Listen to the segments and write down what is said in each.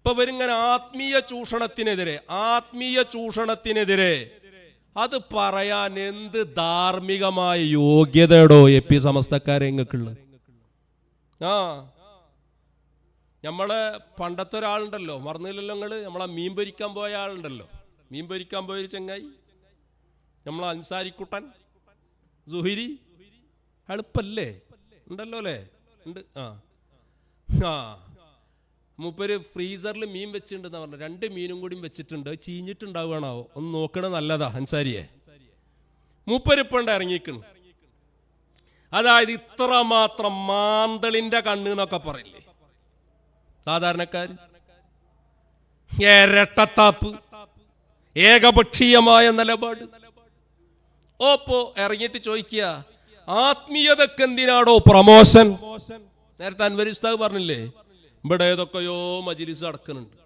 ഇപ്പൊ ഇവരിങ്ങനെ ആത്മീയ ചൂഷണത്തിനെതിരെ അത് പറയാൻ എന്ത് ധാർമ്മികമായ യോഗ്യതയോടോ എപ്പി സമസ്തക്കാരെ എങ്ങക്കുള്ളത്? നമ്മളെ പണ്ടത്തെ ഒരാളുണ്ടല്ലോ, മറന്നില്ലല്ലോ നിങ്ങള്, നമ്മളെ മീൻ പൊരിക്കാൻ പോയ ആളുണ്ടല്ലോ, മീൻ പൊരിക്കാൻ പോയൊരു ചങ്ങായി, നമ്മളെ അൻസാരിക്കുട്ടൻ സുഹിരി, എളുപ്പല്ലേ ഉണ്ടല്ലോ അല്ലേ? ഉണ്ട്. മൂപ്പര് ഫ്രീസറിൽ മീൻ വെച്ചിട്ടുണ്ടെന്ന് പറഞ്ഞു. 2 മീനും കൂടി വെച്ചിട്ടുണ്ട്, ചീഞ്ഞിട്ടുണ്ടാവുകയാണോ ഒന്ന് നോക്കണത് നല്ലതാ അൻസാരിയെ. മൂപ്പരിപ്പണ്ട് ഇറങ്ങിക്കണം. അതായത് ഇത്രമാത്രം മാന്തളിന്റെ കണ്ണ് എന്നൊക്കെ പറയില്ലേ സാധാരണക്കാര്, ഇരട്ടത്താപ്പ്, ഏകപക്ഷീയമായ നിലപാട്. ഓപ്പോ ഇറങ്ങിയിട്ട് ചോദിക്കുക, ആത്മീയതക്ക് എന്തിനാടോ പ്രമോഷൻ? നേരത്തെ അൻവരി ഉസ്താദ് പറഞ്ഞില്ലേ, ഇവിടെ ഏതൊക്കെയോ മജ്‌ലിസ് നടക്കുന്നുണ്ട്,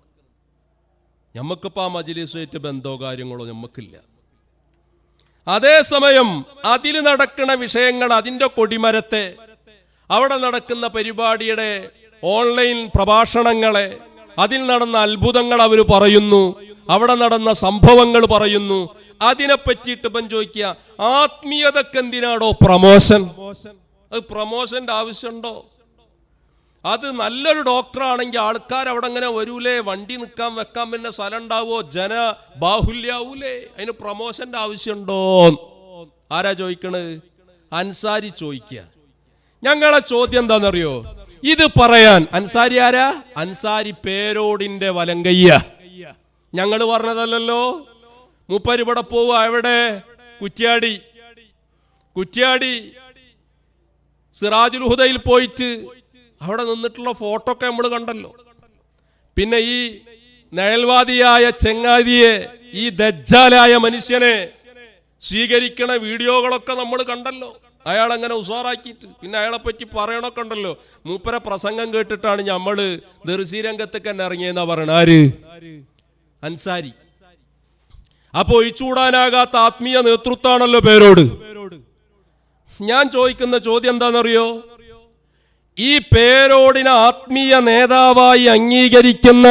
ഞമ്മക്കിപ്പോ ആ മജ്‌ലിസുമായിട്ട് ബന്ധമോ കാര്യങ്ങളോ ഞമ്മക്കില്ല. അതേസമയം അതിൽ നടക്കുന്ന വിഷയങ്ങൾ, അതിന്റെ കൊടിമരത്തെ, അവിടെ നടക്കുന്ന പരിപാടിയുടെ ഓൺലൈൻ പ്രഭാഷണങ്ങളെ, അതിൽ നടന്ന അത്ഭുതങ്ങൾ അവർ പറയുന്നു, അവിടെ നടന്ന സംഭവങ്ങൾ പറയുന്നു. അതിനെ പറ്റിയിട്ട് ഇപ്പം ചോദിക്കുക, ആത്മീയതക്ക് എന്തിനാടോ പ്രമോഷൻ? അത് പ്രമോഷന്റെ ആവശ്യമുണ്ടോ? അത് നല്ലൊരു ഡോക്ടറാണെങ്കിൽ ആൾക്കാർ അവിടെ അങ്ങനെ വരൂലേ? വണ്ടി നിൽക്കാൻ വെക്കാൻ പിന്നെ സ്ഥലം ഉണ്ടാവോ? ജന ബാഹുല്യാവൂലേ? അതിന് പ്രമോഷന്റെ ആവശ്യമുണ്ടോ? ആരാ ചോദിക്കണത്? അൻസാരി ചോദിക്കുക. ഞങ്ങളെ ചോദ്യം എന്താണെന്നറിയോ? ഇത് പറയാൻ അൻസാരി ആരാ? അൻസാരി പേരോടിന്റെ വലങ്കയ്യ. ഞങ്ങൾ പറഞ്ഞതല്ലോ. മൂപ്പര് ഇവിടെ പോവുക, എവിടെ? കുറ്റ്യാടി സിറാജുൽ ഹുദയിൽ പോയിട്ട് അവിടെ നിന്നിട്ടുള്ള ഫോട്ടോ ഒക്കെ നമ്മൾ കണ്ടല്ലോ. പിന്നെ ഈ നയൽവാദിയായ ചെങ്ങാതിയെ, ഈ ദജ്ജാലായ മനുഷ്യനെ സ്വീകരിക്കണ വീഡിയോകളൊക്കെ നമ്മൾ കണ്ടല്ലോ. അയാൾ അങ്ങനെ ഉസാറാക്കിയിട്ട് പിന്നെ അയാളെ പറ്റി പറയണൊക്കെ ഉണ്ടല്ലോ. മൂപ്പര പ്രസംഗം കേട്ടിട്ടാണ് നമ്മള് ദർസി രംഗത്തേക്ക് തന്നെ ഇറങ്ങിയെന്നാ പറയണ. ആര്? അൻസാരി. അപ്പൊ ഒഴിച്ചുകൂടാനാകാത്ത ആത്മീയ നേതൃത്വമാണല്ലോ പേരോട്. ഞാൻ ചോദിക്കുന്ന ചോദ്യം എന്താണെന്നറിയോ? ഈ പേരോടിനെ ആത്മീയ നേതാവായി അംഗീകരിക്കുന്ന,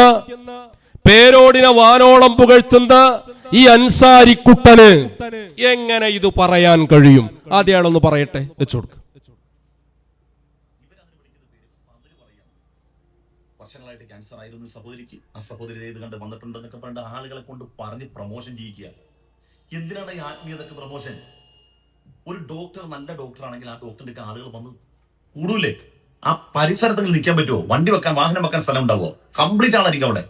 പേരോടിനെ വാനോളം പുകഴ്ത്തുന്ന ഈ അൻസാരിക്കുട്ടന് എങ്ങനെ ഇത് പറയാൻ കഴിയും? ആദ്യം അയാളൊന്ന് പറയട്ടെ, വെച്ചുകൊടുക്ക. വർഷങ്ങളായിട്ട് ക്യാൻസർ ആയിരുന്നു സഹോദരിക്ക്. ആ സഹോദരി ഇത് കണ്ട് വന്നിട്ടുണ്ടെന്നൊക്കെ പറഞ്ഞ ആളുകളെ കൊണ്ട് പറഞ്ഞ് പ്രൊമോഷൻ ചെയ്യിക്കുക. എന്തിനാണ് ഈ ആത്മീയതൊക്കെ പ്രൊമോഷൻ? ഒരു ഡോക്ടർ നല്ല ഡോക്ടർ ആണെങ്കിൽ ആ ഡോക്ടറിന്റെ ആളുകൾ വന്ന് കൂടൂലേ? ആ പരിസരത്തിൽ നിൽക്കാൻ പറ്റുമോ? വണ്ടി വെക്കാൻ, വാഹനം വെക്കാൻ സ്ഥലം ഉണ്ടാവുമോ? കംപ്ലീറ്റ് ആളായിരിക്കും അവിടെ,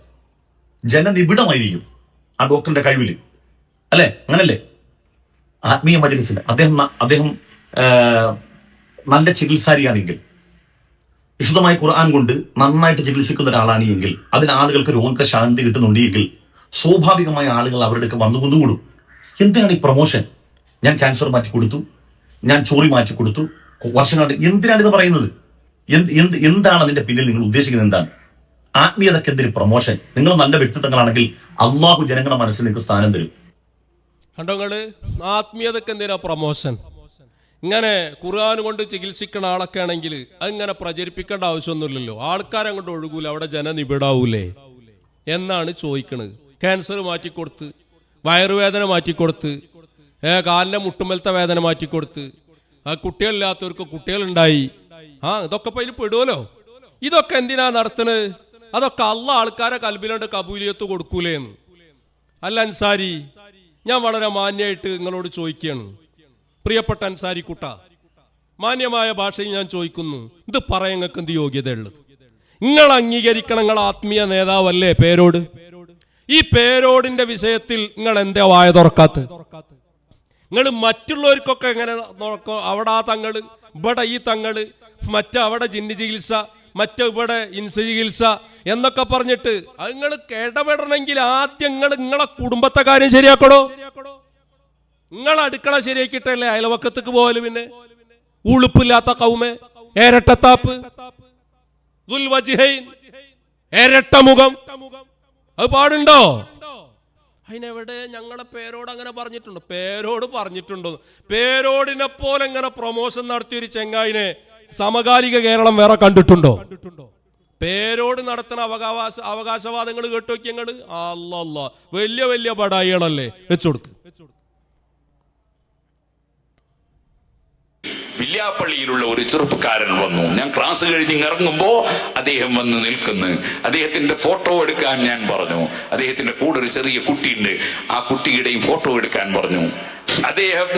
ജനനിബിഡമായിരിക്കും ആ ഡോക്ടറിന്റെ കഴിവില്, അല്ലെ? അങ്ങനല്ലേ? ആത്മീയ മജ്‌ലിസിൽ അദ്ദേഹം നല്ല ചികിത്സാരിയാണെങ്കിൽ, വിശുദ്ധമായ ഖുർആൻ കൊണ്ട് നന്നായിട്ട് ചികിത്സിക്കുന്ന ഒരാളാണ് എങ്കിൽ, അതിന് ആളുകൾക്ക് രോഗശാന്തി കിട്ടുന്നുണ്ടെങ്കിൽ സ്വാഭാവികമായ ആളുകൾ അവരുടെ വന്നു കൊണ്ടുകൂടും. എന്തിനാണ് ഈ പ്രൊമോഷൻ? ഞാൻ ക്യാൻസർ മാറ്റി കൊടുത്തു, ഞാൻ ചോറി മാറ്റി കൊടുത്തു, വർഷങ്ങളായിട്ട്. എന്തിനാണ് ഇത് പറയുന്നത്? എന്താണ് അതിന്റെ പിന്നിൽ നിങ്ങൾ ഉദ്ദേശിക്കുന്നത്? എന്താണ് ആത്മീയതക്ക് എന്തിന് പ്രൊമോഷൻ? നിങ്ങൾ നല്ല വ്യക്തിത്വങ്ങളാണെങ്കിൽ അള്ളാഹു ജനങ്ങളുടെ മനസ്സിൽ നിങ്ങൾക്ക് സ്ഥാനം തരും. കണ്ടോങ്ങള്, ആത്മീയതക്ക് എന്തിനാ പ്രൊമോഷൻ? ഇങ്ങനെ ഖുർആൻ കൊണ്ട് ചികിത്സിക്കുന്ന ആളൊക്കെ ആണെങ്കിൽ അതിങ്ങനെ പ്രചരിപ്പിക്കേണ്ട ആവശ്യമൊന്നുമില്ലല്ലോ. ആൾക്കാരങ്ങോട്ട് ഒഴുകൂല, അവിടെ ജനനിബിഡാവൂലേ എന്നാണ് ചോദിക്കണത്. ക്യാൻസർ മാറ്റിക്കൊടുത്ത്, വയറുവേദന മാറ്റിക്കൊടുത്ത്, കാലിന്റെ മുട്ടുമലത്തെ വേദന മാറ്റിക്കൊടുത്ത്, കുട്ടികളില്ലാത്തവർക്ക് കുട്ടികളുണ്ടായി. ഇതൊക്കെ ഇപ്പൊ അതിൽ പെടുമല്ലോ. ഇതൊക്കെ എന്തിനാ നടത്തുന്നത്? അതൊക്കെ അള്ളാഹ് ആൾക്കാരെ കൽബിലുണ്ട് കബൂലിയത്ത് കൊടുക്കൂലേന്ന്. അല്ല അൻസാരി, ഞാൻ വളരെ മാന്യമായിട്ട് നിങ്ങളോട് ചോദിക്കുകയാണ്, പ്രിയപ്പെട്ട അൻസാരി കുട്ട, മാന്യമായ ഭാഷയിൽ ഞാൻ ചോദിക്കുന്നു, ഇത് പറയാൻ നിങ്ങൾക്ക് എന്ത് യോഗ്യതയുള്ളത്? നിങ്ങൾ അംഗീകരിക്കണം, നിങ്ങൾ ആത്മീയ നേതാവല്ലേ പേരോട്. ഈ പേരോടിന്റെ വിഷയത്തിൽ നിങ്ങൾ എന്താ വായ തുറക്കാത്ത? നിങ്ങൾ മറ്റുള്ളവർക്കൊക്കെ എങ്ങനെ നോക്കോ? അവിടെ ആ തങ്ങള്, ഇവിടെ ഈ തങ്ങള്, മറ്റവിടെ ജിന്ന് ചികിത്സ, മറ്റിവിടെ ഇൻസ് ചികിത്സ എന്നൊക്കെ പറഞ്ഞിട്ട് അത് നിങ്ങൾ ഇടപെടണമെങ്കിൽ ആദ്യം നിങ്ങളെ കുടുംബത്തെ കാര്യം ശരിയാക്കണോ? നിങ്ങളെ അടുക്കള ശരിയാക്കിയിട്ടല്ലേ അയൽവക്കത്തേക്ക് പോകല്. പിന്നെ ഉളുപ്പില്ലാത്ത കൗമെ, ഇരട്ടത്താപ്പ്, ഇരട്ട മുഖം, അത് പാടുണ്ടോ? അതിനെവിടെ ഞങ്ങളെ പേരോട് അങ്ങനെ പറഞ്ഞിട്ടുണ്ടോ? പേരോട് പറഞ്ഞിട്ടുണ്ടോ? പേരോടിനെ പോലെ ഇങ്ങനെ പ്രൊമോഷൻ നടത്തിയൊരു ചെങ്ങായിനെ സമകാലിക കേരളം വേറെ കണ്ടിട്ടുണ്ടോ? പേരോട് നടത്തുന്ന അവകാശവാദങ്ങൾ കേട്ടു നോക്കിയങ്ങള്. അല്ല വലിയ വലിയ ബടായികളല്ലേ വെച്ചുകൊടുക്ക്. വില്യാപ്പള്ളിയിലുള്ള ഒരു ചെറുപ്പക്കാരൻ വന്നു. ഞാൻ ക്ലാസ് കഴിഞ്ഞ് ഇറങ്ങുമ്പോ അദ്ദേഹം വന്ന് നിൽക്കുന്നു. അദ്ദേഹത്തിന്റെ ഫോട്ടോ എടുക്കാൻ ഞാൻ പറഞ്ഞു. അദ്ദേഹത്തിന്റെ കൂടെ ഒരു ചെറിയ കുട്ടിയുണ്ട്. ആ കുട്ടിയുടെയും ഫോട്ടോ എടുക്കാൻ പറഞ്ഞു. അദ്ദേഹം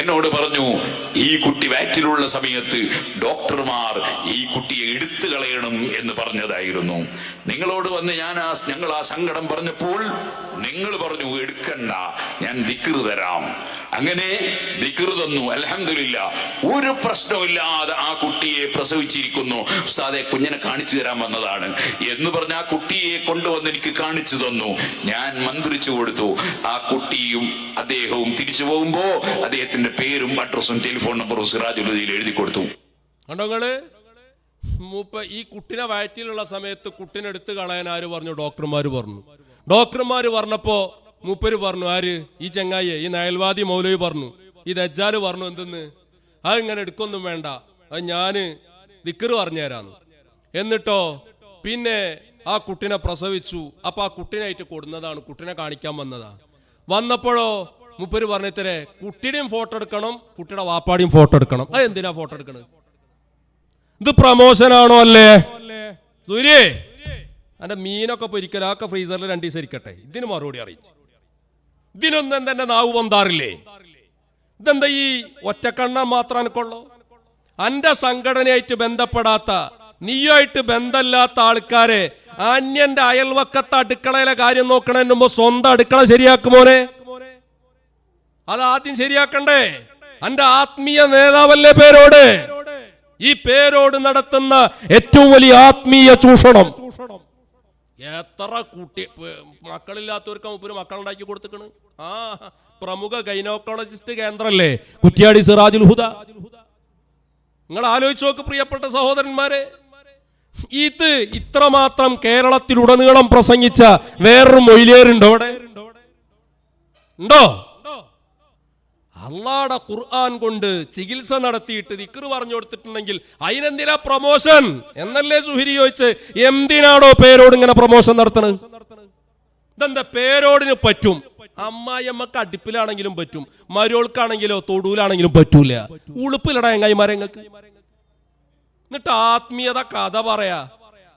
എന്നോട് പറഞ്ഞു, ഈ കുട്ടി വയറ്റിലുള്ള സമയത്ത് ഡോക്ടർമാർ ഈ കുട്ടിയെ എടുത്തു കളയണം എന്ന് പറഞ്ഞതായിരുന്നു. നിങ്ങളോട് വന്ന് ഞങ്ങൾ ആ സങ്കടം പറഞ്ഞപ്പോൾ നിങ്ങൾ പറഞ്ഞു എടുക്കണ്ട, ഞാൻ ദിക്ർ തരാം. അങ്ങനെ ദിക്ർ തന്നു. അൽഹംദുലില്ലാഹ്, ഒരു പ്രശ്നമില്ലാതെ ആ കുട്ടിയെ പ്രസവിച്ചിരിക്കുന്നു. ഉസ്താദെ, കുഞ്ഞിനെ കാണിച്ചു തരാൻ വന്നതാണ് എന്ന് പറഞ്ഞ ആ കുട്ടിയെ കൊണ്ടുവന്ന് എനിക്ക് കാണിച്ചു തന്നു. ഞാൻ മന്ത്രിച്ചു കൊടുത്തു. ആ കുട്ടിയും അദ്ദേഹവും തിരിച്ചു പോകുമ്പോ അദ്ദേഹത്തിന്റെ പേരും അഡ്രസ്സും ടെലിഫോൺ നമ്പറും സിറാജുൽ ഹുദയിൽ എഴുതി കൊടുത്തു. കണ്ടോങ്ങള്, ഈ കുട്ടിനെ വയറ്റിലുള്ള സമയത്ത് കുട്ടിനെ എടുത്തു കളയാൻ ആര് പറഞ്ഞു? ഡോക്ടർമാര് പറഞ്ഞു. ഡോക്ടർമാര് പറഞ്ഞപ്പോ മൂപ്പര് പറഞ്ഞു, ആര്? ഈ ചെങ്ങായി, ഈ നയൽവാദി മൗലവി പറഞ്ഞു, ഈ ദജ്ജാല് പറഞ്ഞു, എന്തെന്ന് അത് ഇങ്ങനെ എടുക്കൊന്നും വേണ്ട, അത് ഞാന് ദിക്ർ പറഞ്ഞു തരാന്ന്. എന്നിട്ടോ പിന്നെ ആ കുട്ടിനെ പ്രസവിച്ചു. അപ്പൊ ആ കുട്ടിനായിട്ട് കൊടുന്നതാണ്, കുട്ടിനെ കാണിക്കാൻ വന്നതാ. വന്നപ്പോഴോ മൂപ്പര് പറഞ്ഞിത്തരേ, കുട്ടിയുടെയും ഫോട്ടോ എടുക്കണം, കുട്ടിയുടെ വാപ്പാടിയും ഫോട്ടോ എടുക്കണം. അത് എന്തിനാ ഫോട്ടോ എടുക്കണത്? ഇത് പ്രമോഷൻ ആണോ? അല്ലേ സൂര്യേ, എന്റെ മീനൊക്കെ പൊരിക്കലൊക്കെ ഫ്രീസറിൽ 2 ദിവസം ഇരിക്കട്ടെ. ഇതിന് മറുപടി അറിയിച്ചു. ഇതിനൊന്നും എന്റെ നാവ് പൊന്താറില്ലേ? ഇതെന്താ ഈ ഒറ്റക്കണ്ണ മാത്രം എനിക്കുള്ളൂ? അന്റെ സംഘടനയായിട്ട് ബന്ധപ്പെടാത്ത, നീയായിട്ട് ബന്ധമില്ലാത്ത ആൾക്കാരെ അന്യന്റെ അയൽവക്കത്തെ അടുക്കളയിലെ കാര്യം നോക്കണതിന് മുമ്പ് സ്വന്തം അടുക്കള ശരിയാക്കുമോനെ? അത് ആദ്യം ശരിയാക്കണ്ടേ? അന്റെ ആത്മീയ നേതാവല്ലേ പേരോട്? ഈ പേരോട് നടത്തുന്ന ഏറ്റവും വലിയ ആത്മീയ ചൂഷണം. എത്ര കുട്ടി മക്കളില്ലാത്തവർക്ക് മുപ്പര് മക്കളുണ്ടാക്കി കൊടുത്തിക്കണ്. ആ പ്രമുഖ ഗൈനോക്കോളജിസ്റ്റ് കേന്ദ്രല്ലേ കുറ്റ്യാടി സിറാജുൽ ഹുദ. നിങ്ങൾ ആലോചിച്ച് നോക്ക് പ്രിയപ്പെട്ട സഹോദരന്മാരെ, ഇത് ഇത്രമാത്രം കേരളത്തിലുടനീളം പ്രസംഗിച്ച വേറൊരു മൊയ്ലിയരുണ്ടോ? അവിടെ ഉണ്ടോ? അള്ളാഹുവിന്റെ ഖുർആൻ കൊണ്ട് ചികിത്സ നടത്തിയിട്ട് ദിക്ർ പറഞ്ഞു കൊടുത്തിട്ടുണ്ടെങ്കിൽ അതിനെന്തിനാ പ്രൊമോഷൻ എന്നല്ലേ സുഹരി ചോദിച്ച്. എന്തിനാണോ പേരോട് ഇങ്ങനെ പ്രൊമോഷൻ നടത്തണത്? ഇതെന്താ പേരോടിന് പറ്റും, അമ്മായിയമ്മക്ക് അടുപ്പിലാണെങ്കിലും പറ്റും, മരോൾക്കാണെങ്കിലോ തൊടൂലാണെങ്കിലും പറ്റൂല. ഉളുപ്പിലടാ എങ്ങായിമാരെങ്ങൾക്ക്. എന്നിട്ട് ആത്മീയത കഥ പറയാ.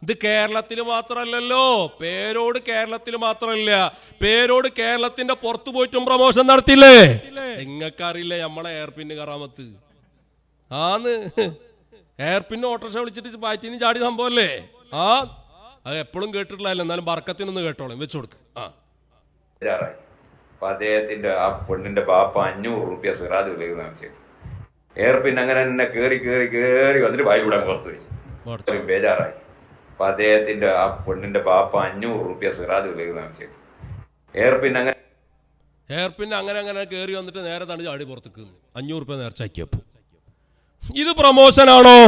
ഇത് കേരളത്തിൽ മാത്രമല്ലല്ലോ, പേരോട് കേരളത്തിൽ മാത്രമല്ല, പേരോട് കേരളത്തിന്റെ പുറത്തു പോയിട്ടും പ്രമോഷൻ നടത്തില്ലേ? നിങ്ങൾക്കറിയില്ലേ നമ്മളെ എയർപിന്ന് കറാമത്ത്? ആന്ന് എയർപിന്ന് ഓട്ടോറിക്ഷ വിളിച്ചിട്ട് പാറ്റിന്ന് ചാടി സംഭവല്ലേ? ആ അത് എപ്പോഴും കേട്ടിട്ടില്ലല്ലോ, എന്നാലും ബർക്കത്തിനൊന്ന് കേട്ടോളാം, വെച്ചു കൊടുക്ക്. അദ്ദേഹത്തിന്റെ ആ പെണ്ണിന്റെ ബാപ്പ 500 രൂപ സിറാജ് ഉപയോഗിച്ചു. എയർപിൻ അങ്ങനെ തന്നെ കേറി വന്നിട്ട് വായി വിടാൻ പുറത്തു വെച്ചു. ബേജാറായി. അപ്പൊ അദ്ദേഹത്തിന്റെ ആ പെണ്ണിന്റെ ബാപ്പ 500 രൂപ സിറാജ് ഉപയോഗിച്ചു. എയർപിൻ അങ്ങനെ കയറി വന്നിട്ട് നേരെ തന്നെ ചാടി പുറത്തേക്ക് 500 രൂപ നേർച്ചാക്കിയപ്പോ ഇത് പ്രമോഷനാണോ?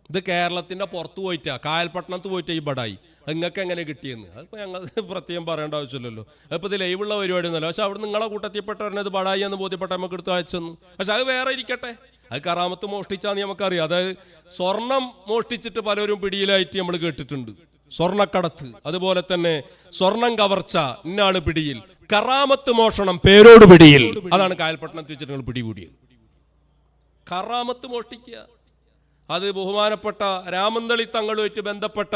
ഇത് കേരളത്തിന്റെ പുറത്ത് പോയിട്ടാ, കായൽപട്ടണത്ത് പോയിട്ടാ ഈ ബടായി. നിങ്ങൾക്ക് എങ്ങനെ കിട്ടിയെന്ന് അതിപ്പോ ഞങ്ങൾ പ്രത്യേകം പറയേണ്ട ആവശ്യമില്ലല്ലോ. അതിപ്പോ ഇത് ലൈവുള്ള പരിപാടി ഒന്നുമല്ല. പക്ഷെ അവിടെ നിങ്ങളെ കൂട്ടത്തിൽപ്പെട്ടവരെ ഇത് ബടായി എന്ന് ബോധ്യപ്പെട്ട നമുക്ക് എടുത്ത് അയച്ചെന്നു. പക്ഷെ അത് വേറെ ഇരിക്കട്ടെ, അത് കറാമത്ത് മോഷ്ടിച്ചാന്ന് നമുക്കറിയാം. അതായത് സ്വർണം മോഷ്ടിച്ചിട്ട് പലരും പിടിയിലായിട്ട് നമ്മൾ കേട്ടിട്ടുണ്ട്. സ്വർണ്ണക്കടത്ത്, അതുപോലെ തന്നെ സ്വർണം കവർച്ച, ഇന്നാള് പിടിയിൽ. കറാമത്ത് മോഷണം പേരോട് പിടിയിൽ. അതാണ് കായൽപട്ടണത്തിൽ വെച്ചിട്ട് നിങ്ങൾ പിടികൂടിയത്. കറാമത്ത് മോഷ്ടിക്കുക, അത് ബഹുമാനപ്പെട്ട രാമന്തളി തങ്ങളുമായിട്ട് ബന്ധപ്പെട്ട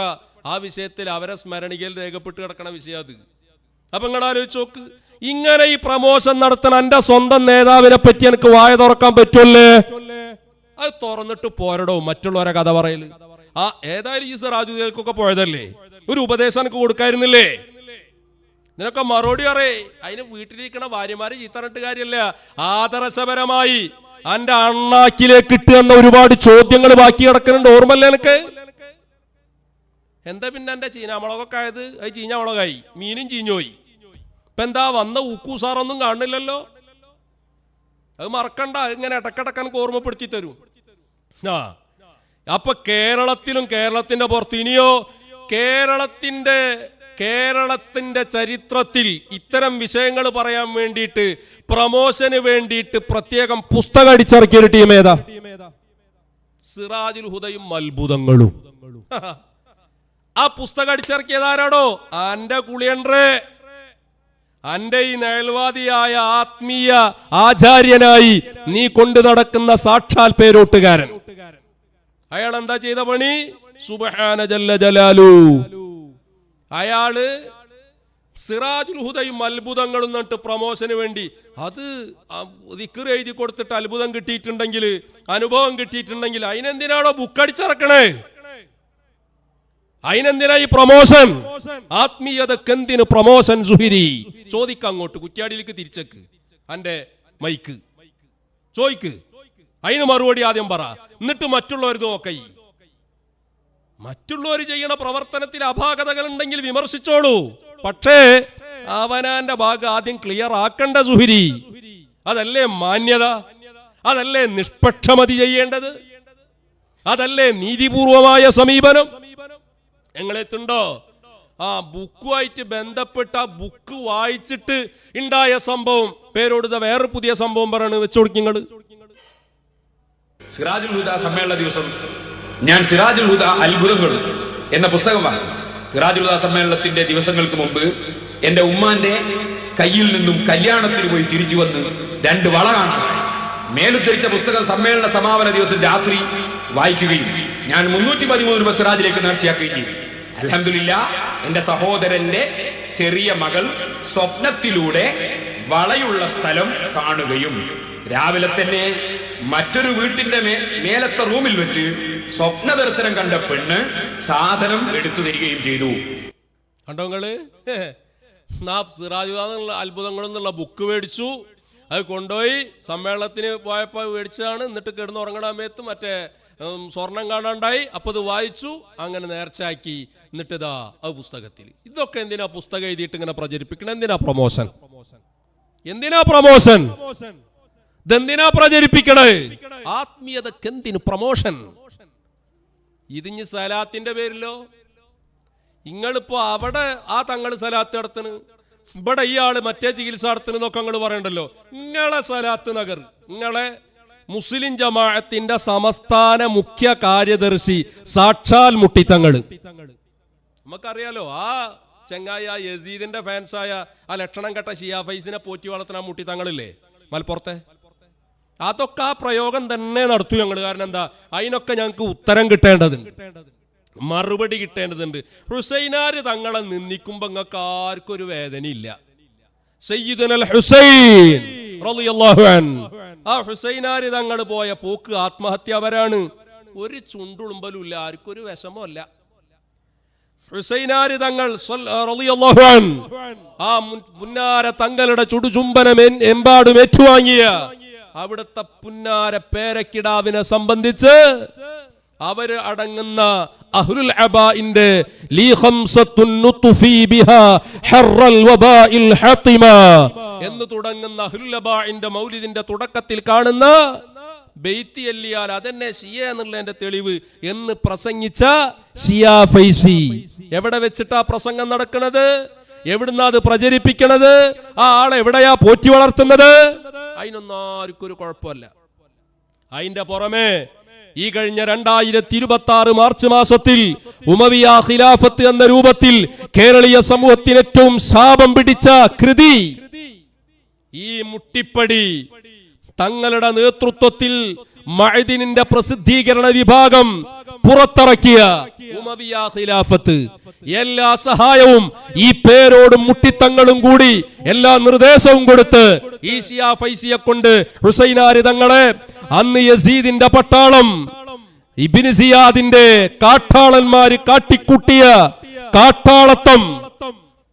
ആ വിഷയത്തിൽ അവരെ സ്മരണികയിൽ രേഖപ്പെട്ട് കിടക്കണ വിഷയം അത്. അപ്പൊ നിങ്ങൾ ആലോചിച്ച് നോക്ക്, ഇങ്ങനെ ഈ പ്രമോഷൻ നടത്തണ എന്റെ സ്വന്തം നേതാവിനെ പറ്റി എനിക്ക് വായ തുറക്കാൻ പറ്റൂല്ലേ? അത് തുറന്നിട്ട് പോരടോ മറ്റുള്ളവരെ കഥ പറയല്. ആ ഏതായാലും ഈ സിറാജുദ്ദീൻക്കൊക്കെ പോയതല്ലേ, ഒരു ഉപദേശം എനിക്ക് കൊടുക്കായിരുന്നില്ലേ? നിനക്ക് മറുപടി അറിയേ. അതിന് വീട്ടിലിരിക്കണ ഭാര്യമാരെ ചീത്തറിട്ട് കാര്യമല്ല, ആദർശപരമായി അന്റെ അണ്ണാക്കിലേക്ക് ഇട്ടുന്ന ഒരുപാട് ചോദ്യങ്ങൾ ബാക്കി കിടക്കുന്നുണ്ട്. ഓർമ്മല്ലേ എനിക്ക്? എന്താ പിന്നെ എന്റെ ചീനാമുളകൊക്കെ ആയത്? അത് ചീഞ്ഞമുളകായി, മീനും ചീഞ്ഞോയി. ഇപ്പൊ എന്താ വന്ന ഊക്കൂസാറൊന്നും കാണുന്നില്ലല്ലോ. അത് മറക്കണ്ട, ഇങ്ങനെ ഇടക്കിടക്കാൻ ഓർമ്മപ്പെടുത്തി തരും. ആ അപ്പൊ കേരളത്തിലും കേരളത്തിന്റെ പുറത്ത് ഇനിയോ കേരളത്തിന്റെ ചരിത്രത്തിൽ ഇത്തരം വിഷയങ്ങൾ പറയാൻ വേണ്ടിയിട്ട് പ്രമോഷന് വേണ്ടിയിട്ട് പ്രത്യേകം പുസ്തകം അടിച്ചിറക്കിയ ഒരു ടീം ഏതാ? സിറാജുൽ ഹുദയും അത്ഭുതങ്ങളും. ആ പുസ്തകം അടിച്ചിറക്കിയതാരാടോ? അന്റെ കുളിയൻറേ, അന്റെ ഈ നയൽവാദിയായ ആത്മീയ ആചാര്യനായി നീ കൊണ്ടു നടക്കുന്ന സാക്ഷാൽ പേരോട്ടുകാരൻ. അയാൾ എന്താ ചെയ്ത പണി? സുബ്ഹാന ജല്ല ജലാലു. അയാള് സിറാജുൽ ഹുദയും അത്ഭുതങ്ങളും എന്നിട്ട് പ്രമോഷന് വേണ്ടി അത് ദിക്ർ എഴുതി കൊടുത്തിട്ട് അത്ഭുതം കിട്ടിയിട്ടുണ്ടെങ്കിൽ, അനുഭവം കിട്ടിയിട്ടുണ്ടെങ്കിൽ അതിനെന്തിനാണോ ബുക്ക് അടിച്ചിറക്കണേ? അതിനെന്തിനാ ഈ പ്രമോഷൻ? ആത്മീയതക്ക് എന്തിനു പ്രമോഷൻ? സുഹിരി ചോദിക്ക, അങ്ങോട്ട് കുറ്റ്യാടിയിലേക്ക് തിരിച്ചേക്ക് അന്റെ മൈക്ക് ചോദിക്ക്, അതിന് മറുപടി ആദ്യം പറ, എന്നിട്ട് മറ്റുള്ളവർക്ക് നോക്കൈ. മറ്റുള്ളവർ ചെയ്യണ പ്രവർത്തനത്തിൽ അപാകതകൾ ഉണ്ടെങ്കിൽ വിമർശിച്ചോളൂ, പക്ഷേ അവനാന്റെ ഭാഗം ആദ്യം ക്ലിയർ ആക്കണ്ട സുഹിരി. അതല്ലേ മാന്യത? അതല്ലേ നിഷ്പക്ഷമതി ചെയ്യേണ്ടത്? അതല്ലേ നീതിപൂർവമായ സമീപനം? ഞങ്ങളെത്തുണ്ടോ? ആ ബുക്കുമായിട്ട് ബന്ധപ്പെട്ട ബുക്ക് വായിച്ചിട്ട് ഉണ്ടായ സംഭവം പേരോടുത വേറെ പുതിയ സംഭവം പറയാണ്, വെച്ചുകൊടുക്കിങ്ങള്. സിറാജുൽ ഹുദ സമ്മേളന ദിവസം ഞാൻ സിറാജുൽ ഹുദ അത്ഭുതങ്ങൾ എന്ന പുസ്തകം വാങ്ങി. സിറാജുൽ ഹുദ സമ്മേളനത്തിന്റെ ദിവസങ്ങൾക്ക് മുമ്പ് എന്റെ ഉമ്മാന്റെ കയ്യിൽ നിന്നും കല്യാണത്തിന് പോയി തിരിച്ചു വന്ന് 2 വള കാണാൻ മേലുദ്ധരിച്ച പുസ്തകം സമ്മേളന സമാപന ദിവസം രാത്രി വായിക്കുകയും ഞാൻ 313 രൂപ സിറാജിലേക്ക് നേർച്ചയാക്കുകയും ചെയ്തു. അൽഹംദുലില്ലാ, എന്റെ സഹോദരന്റെ ചെറിയ മകൾ സ്വപ്നത്തിലൂടെ വളയുള്ള സ്ഥലം കാണുകയും രാവിലെ തന്നെ മറ്റൊരു വീട്ടിന്റെ മേലത്തെ റൂമിൽ വെച്ച് സ്വപ്ന ദർശനം കണ്ട പെണ്ണ് സാധനം എടുത്തു തരികയും ചെയ്തു. കണ്ടോ നിങ്ങള്? സിറാജുൽ അത്ഭുതങ്ങളെന്നുള്ള ബുക്ക് മേടിച്ചു, അത് കൊണ്ടുപോയി സമ്മേളനത്തിന് പോയപ്പോൾ മേടിച്ചതാണ്. എന്നിട്ട് കിടന്നുറങ്ങണ സമയത്ത് മറ്റേ സ്വർണം കാണാണ്ടായി, അപ്പൊ ഇത് വായിച്ചു, അങ്ങനെ നേർച്ചയാക്കി. എന്നിട്ട് ഇതാ അത് പുസ്തകത്തിൽ. ഇതൊക്കെ എന്തിനാ പുസ്തകം എഴുതിയിട്ട് ഇങ്ങനെ പ്രചരിപ്പിക്കണം? എന്തിനാ പ്രമോഷൻ? എന്തിനാ പ്രമോഷൻ? ഇതെന്തിനാ പ്രചരിപ്പിക്കണേ? ആത്മീയതക്ക് എന്തിനു പ്രമോഷൻ? ഇതിഞ്ഞ് സലാത്തിന്റെ പേരിലോ? നിങ്ങളിപ്പോ അവിടെ ആ തങ്ങള് സലാത്ത് നടത്തണ്, ഇവിടെ ഇയാള് മറ്റേ ചികിത്സ നടത്തുന്നൊക്കെ നിങ്ങൾ പറയണ്ടല്ലോ. നിങ്ങളെ സലാത്ത് നഗർ, നിങ്ങളെ മുസ്ലിം ജമാഅത്തിന്റെ സംസ്ഥാന മുഖ്യ കാര്യദർശി സാക്ഷാൽ മുട്ടിത്തങ്ങള്. നമുക്കറിയാലോ, ആ ചെങ്ങായി ആ യസീദിന്റെ ഫാൻസായ ആ ലക്ഷണം കെട്ട ഷിയാ ഫൈസിനെ പോറ്റി വളർത്തുന്ന മുട്ടിത്തങ്ങളില്ലേ മലപ്പുറത്തെ, അതൊക്കെ ആ പ്രയോഗം തന്നെ നടത്തു ഞങ്ങൾ. കാരണം എന്താ? അതിനൊക്കെ ഞങ്ങൾക്ക് ഉത്തരം കിട്ടേണ്ടതുണ്ട്, മറുപടി കിട്ടേണ്ടതുണ്ട്. ഹുസൈനാര് തങ്ങളെ നിന്ദിക്കുമ്പോ നിങ്ങൾക്ക് ആർക്കും ഒരു വേദനയില്ല. സയ്യിദുനൽ ഹുസൈൻ റളിയല്ലാഹു അൻഹു, ആ ഹുസൈനാര് തങ്ങൾ പോയ പോക്ക് ആത്മഹത്യപരാണ്. ഒരു ചുണ്ടുളുമ്പലുമില്ല, ആർക്കും ഒരു വിഷമമല്ല. ഹുസൈനാര് തങ്ങൾ റളിയല്ലാഹു അൻഹു ആ പുന്നാര തങ്ങളുടെ ചുടുചുംബനം എമ്പാടും ഏറ്റുവാങ്ങിയ അവിടുത്തെ പുന്നാര പേരക്കിടാവിനെ സംബന്ധിച്ച് അവര് അടങ്ങുന്ന അഹ്ലുൽ അബാഇന്റെ ലീ ഖംസത്തുൻ നുത്ഫി ബിഹാ ഹർറൽ വബാഇൽ ഹതിമ എന്ന് തുടങ്ങുന്ന അഹ്ലുൽ അബാഇന്റെ മൗലിദിന്റെ തുടക്കത്തിൽ കാണുന്ന ബെയ്ത്തി എല്ലിയാൽ അതെന്നെ ഷിയ എന്നുള്ളതിന്റെ തെളിവ് എന്ന് പ്രസംഗിച്ച ഷിയാ ഫൈസി എവിടെ വെച്ചിട്ടാ പ്രസംഗം നടക്കുന്നത്? എവിടുന്നാ അത് പ്രചരിപ്പിക്കണത്? ആ ആളെ എവിടെയാ പോറ്റി വളർത്തുന്നത്? അതിനൊന്നും ആർക്കും ഒരു കുഴപ്പമില്ല. അതിന്റെ പുറമെ ഈ കഴിഞ്ഞ 2026 മാർച്ച് മാസത്തിൽ ഉമവിയ ഖിലാഫത്ത് എന്ന രൂപത്തിൽ കേരളീയ സമൂഹത്തിന് ഏറ്റവും ശാപം പിടിച്ച കൃതി ഈ മുട്ടിപ്പടി തങ്ങളുടെ നേതൃത്വത്തിൽ മഅദിനിന്റെ പ്രസിദ്ധീകരണ വിഭാഗം പുറത്തിറക്കിയ ഉമവിയ ഖിലാഫത്ത് എല്ലാ സഹായവും ഈ പേരോടും മുട്ടിത്തങ്ങളും കൂടി എല്ലാ നിർദ്ദേശവും കൊടുത്ത് ഈ ഷിയാ ഫൈസിയെ കൊണ്ട് ഹുസൈനാര് തങ്ങളെ അന്ന് യസീദിന്റെ പട്ടാളം ഇബ്നു സിയാദിന്റെ കാട്ടാളന്മാര് കാട്ടിക്കൂട്ടിയ കാട്ടാളത്തം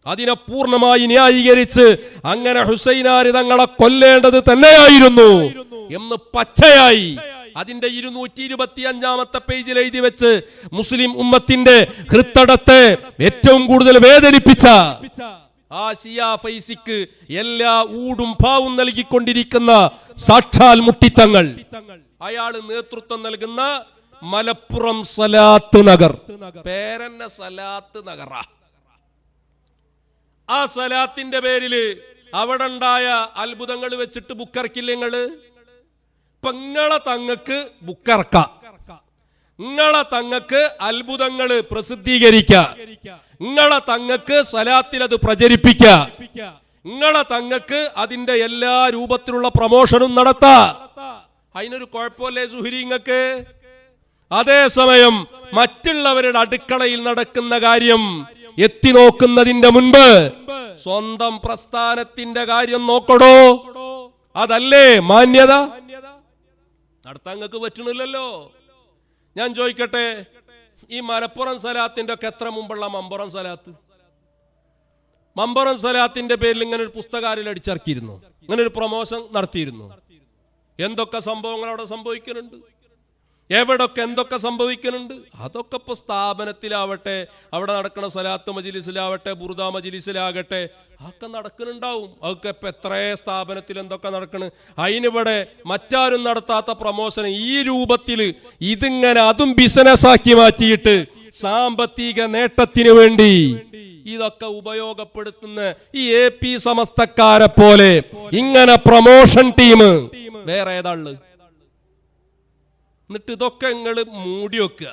അതിനെ പൂർണ്ണമായി ന്യായീകരിച്ച് അങ്ങനെ ഹുസൈനാര് തങ്ങളെ കൊല്ലേണ്ടത് തന്നെയായിരുന്നു എന്ന് പച്ചയായി അതിന്റെ 225-ാമത്തെ പേജിൽ എഴുതി വെച്ച് മുസ്ലിം ഉമ്മത്തിന്റെ ഹൃത്തടത്തെ ഏറ്റവും കൂടുതൽ വേദനിപ്പിച്ച ആ ഷിയാ ഫൈസിക്ക് എല്ലാ ഊടും പാവും നൽകിക്കൊണ്ടിരിക്കുന്ന സാക്ഷാൽ മുട്ടിത്തങ്ങൾ അയാള് നേതൃത്വം നൽകുന്ന മലപ്പുറം സലാത്ത് നഗർ, പേരന്നെ സലാത്ത് നഗറ. ആ സലാത്തിന്റെ പേരില് അവിടെ ഉണ്ടായ അത്ഭുതങ്ങൾ വെച്ചിട്ട് ബുക്കിറക്കില്ല. നിങ്ങള് പെങ്ങളെ തങ്ങക്ക് ബുക്കിറക്കാം, നിങ്ങളെ തങ്ങൾക്ക് അത്ഭുതങ്ങള് പ്രസിദ്ധീകരിക്ക, നിങ്ങളെ തങ്ങൾക്ക് സലാത്തിൽ അത് പ്രചരിപ്പിക്ക, നിങ്ങളെ തങ്ങൾക്ക് അതിന്റെ എല്ലാ രൂപത്തിലുള്ള പ്രമോഷനും നടത്താ. അതിനൊരു കുഴപ്പമല്ലേ സുഹരി ഇങ്ങക്ക്? അതേസമയം മറ്റുള്ളവരുടെ അടുക്കളയിൽ നടക്കുന്ന കാര്യം എത്തി നോക്കുന്നതിന്റെ മുൻപ് സ്വന്തം പ്രസ്ഥാനത്തിന്റെ കാര്യം നോക്കടോ. അതല്ലേ മാന്യത? നടത്താൻ നിങ്ങൾക്ക് പറ്റണില്ലല്ലോ. ഞാൻ ചോദിക്കട്ടെ, ഈ മലപ്പുറം സലാത്തിന്റെ ഒക്കെ എത്ര മുമ്പുള്ള മമ്പുറം സലാത്ത്? മമ്പുറം സലാത്തിന്റെ പേരിൽ ഇങ്ങനെ ഒരു പുസ്തകാരിൽ അടിച്ചിറക്കിയിരുന്നു, ഇങ്ങനെ ഒരു പ്രമോഷൻ നടത്തിയിരുന്നു. എന്തൊക്കെ സംഭവങ്ങൾ അവിടെ സംഭവിക്കുന്നുണ്ട്, എവിടൊക്കെ എന്തൊക്കെ സംഭവിക്കുന്നുണ്ട്. അതൊക്കെ ഇപ്പൊ സ്ഥാപനത്തിലാവട്ടെ, അവിടെ നടക്കുന്ന സലാത്ത് മജ്ലിസിലാവട്ടെ, ബുർദ മജ്ലിസിലാകട്ടെ, അതൊക്കെ നടക്കുന്നുണ്ടാവും. അതൊക്കെ ഇപ്പൊ എത്ര സ്ഥാപനത്തിൽ എന്തൊക്കെ നടക്കണ്. അതിനിവിടെ മറ്റാരും നടത്താത്ത പ്രമോഷൻ ഈ രൂപത്തിൽ ഇതിങ്ങനെ അതും ബിസിനസ് ആക്കി മാറ്റിയിട്ട് സാമ്പത്തിക നേട്ടത്തിന് വേണ്ടി ഇതൊക്കെ ഉപയോഗപ്പെടുത്തുന്ന ഈ AP സമസ്തക്കാരെ പോലെ ഇങ്ങനെ പ്രമോഷൻ ടീം വേറെ ഏതാള്? എന്നിട്ട് ഇതൊക്കെ നിങ്ങള് മൂടി വെക്കുക.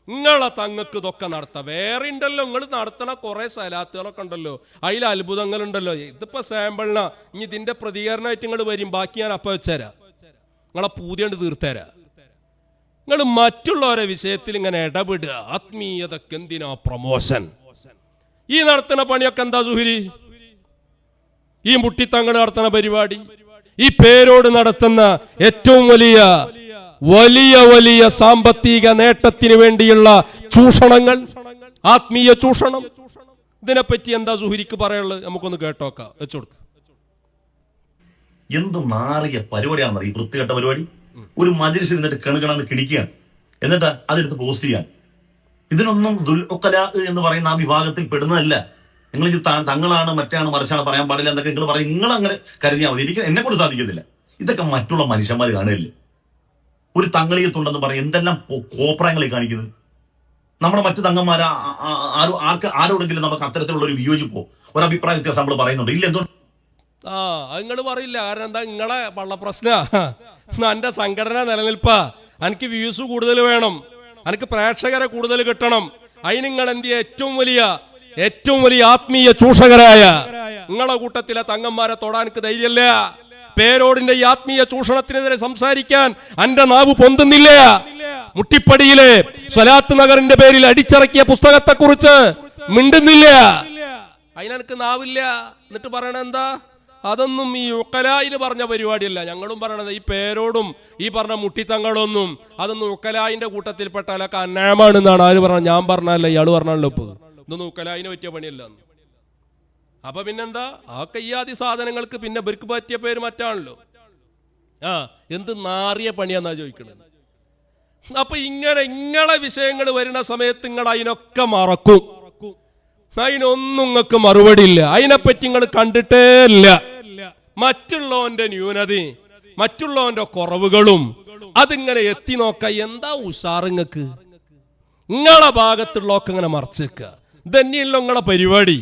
നിങ്ങളെ തങ്ങൾക്ക് ഇതൊക്കെ നടത്താം. വേറെ ഉണ്ടല്ലോ, നിങ്ങൾ നടത്തണ കുറെ സലാത്തുകളൊക്കെ ഉണ്ടല്ലോ, അതിൽ അത്ഭുതങ്ങളുണ്ടല്ലോ. ഇതിപ്പോ സാമ്പിളിനാ. ഇനി ഇതിന്റെ പ്രതികരണമായിട്ട് നിങ്ങൾ വരും, ബാക്കി ഞാൻ അപ്പൊ വെച്ചുതരാം. നിങ്ങളെ പൂതിയണ്ട് തീർത്തരാ. നിങ്ങൾ മറ്റുള്ളവരെ വിഷയത്തിൽ ഇങ്ങനെ ഇടപെടുക. ആത്മീയതക്ക് എന്തിനാ പ്രമോഷൻ? ഈ നടത്തുന്ന പണിയൊക്കെ എന്താ സുഹരി? ഈ മുട്ടിത്തങ്ങൾ നടത്തുന്ന പരിപാടി, ഈ പേരോട് നടത്തുന്ന ഏറ്റവും വലിയ വലിയ വലിയ സാമ്പത്തിക നേട്ടത്തിന് വേണ്ടിയുള്ള ചൂഷണങ്ങൾ, ആത്മീയ ചൂഷണം, ഇതിനെപ്പറ്റി എന്താ സുഹരിക്ക് പറയാനുള്ളത്? നമുക്കൊന്ന് കേട്ടോക്കാം. വെച്ചോടുക്ക. എന്ത് മാറിയ പരിപാടിയാണെന്ന് ഈ വൃത്തികെട്ട പരിപാടി. ഒരു മജ്ലിസിൽ എന്നിട്ട് കണുകണെന്ന് കിണിക്കുകയാണ്, എന്നിട്ട് അതെടുത്ത് പോസ്റ്റ് ചെയ്യാൻ. ഇതിനൊന്നും ദുൽ ഉഖലാ എന്ന് പറയുന്ന ആ വിഭാഗത്തിൽ പെടുന്നതല്ല. നിങ്ങൾ ഇത് തങ്ങളാണ് മറ്റാണ് മറിച്ചാണ് പറയാൻ പാടില്ല എന്നൊക്കെ നിങ്ങൾ പറയും. നിങ്ങൾ അങ്ങനെ കരുതിയാൽ മതി. എനിക്ക് എന്നെ കൊണ്ട് സാധിക്കുന്നില്ല. ഇതൊക്കെ മറ്റുള്ള മനുഷ്യന്മാർ കാണുകയല്ലേ. ഒരു തങ്ങളീയത്തുണ്ടെന്ന് പറയും, എന്തെല്ലാം കോപ്രായങ്ങളെ കാണിക്കുന്നത്. നമ്മുടെ മറ്റു തങ്ങന്മാർ ആരോടെങ്കിലും നമുക്ക് അത്തരത്തിലുള്ള ഒരു വിയോജിപ്പോ ഒരു അഭിപ്രായ വ്യത്യാസം നമ്മൾ പറയുന്നുണ്ട് ഇല്ല? എന്തുകൊണ്ട് അത് നിങ്ങൾ പറയില്ല? കാരണം എന്താ? നിങ്ങളെ വള്ള പ്രശ്ന. എന്റെ സംഘടന നിലനിൽപ്പാ. എനിക്ക് വ്യൂസ് കൂടുതൽ വേണം, എനിക്ക് പ്രേക്ഷകരെ കൂടുതൽ കിട്ടണം. അതിന് നിങ്ങൾ എന്ത് ഏറ്റവും വലിയ ആത്മീയ ചൂഷകരായ നിങ്ങളെ കൂട്ടത്തിലെ തങ്ങന്മാരെ തൊടാൻ എനിക്ക് ധൈര്യമില്ല. പേരോടിന്റെ ഈ ആത്മീയ ചൂഷണത്തിനെതിരെ സംസാരിക്കാൻ എന്റെ നാവ് പൊന്തുന്നില്ല. മുട്ടിപ്പടിയിലെ സ്വലാത്ത് നഗറിന്റെ പേരിൽ അടിച്ചിറക്കിയ പുസ്തകത്തെ കുറിച്ച് മിണ്ടുന്നില്ല. അതിനെനിക്ക് നാവില്ല. എന്നിട്ട് പറയണ എന്താ? അതൊന്നും ഈ ഉക്കലായിന് പറഞ്ഞ പരിപാടിയല്ല. ഞങ്ങളും പറയണത് ഈ പേരോടും ഈ പറഞ്ഞ മുട്ടിത്തങ്ങളൊന്നും അതൊന്നും ഉക്കലായിന്റെ കൂട്ടത്തിൽപ്പെട്ടാലൊക്കെ അന്യായമാണെന്നാണ് ആര് പറഞ്ഞത്? ഞാൻ പറഞ്ഞല്ല, ഇയാള് പറഞ്ഞാണല്ലോ. ഇപ്പൊ ഇതൊന്നും ഉക്കലായിന് പറ്റിയ പണിയല്ല. അപ്പൊ പിന്നെന്താ? ആ കയ്യാതി സാധനങ്ങൾക്ക് പിന്നെ ഇവർക്ക് പറ്റിയ പേര് മറ്റാണല്ലോ. എന്ത് നാറിയ പണിയാന്നാ ചോദിക്കണത്. അപ്പൊ ഇങ്ങളെ വിഷയങ്ങൾ വരുന്ന സമയത്ത് നിങ്ങൾ അതിനൊക്കെ മറക്കും. അതിനൊന്നും നിങ്ങൾക്ക് മറുപടി ഇല്ല. അതിനെപ്പറ്റി നിങ്ങൾ കണ്ടിട്ടേ ഇല്ല. മറ്റുള്ളവന്റെ ന്യൂനതയും മറ്റുള്ളവന്റെ കുറവുകളും അതിങ്ങനെ എത്തി നോക്ക. എന്താ ഉഷാറിങ്ങക്ക്? നിങ്ങളെ ഭാഗത്തുള്ളതൊക്കെ ഇങ്ങനെ മറച്ചു വെക്കുക. ഇതന്നെയല്ലോ നിങ്ങളെ പരിപാടി.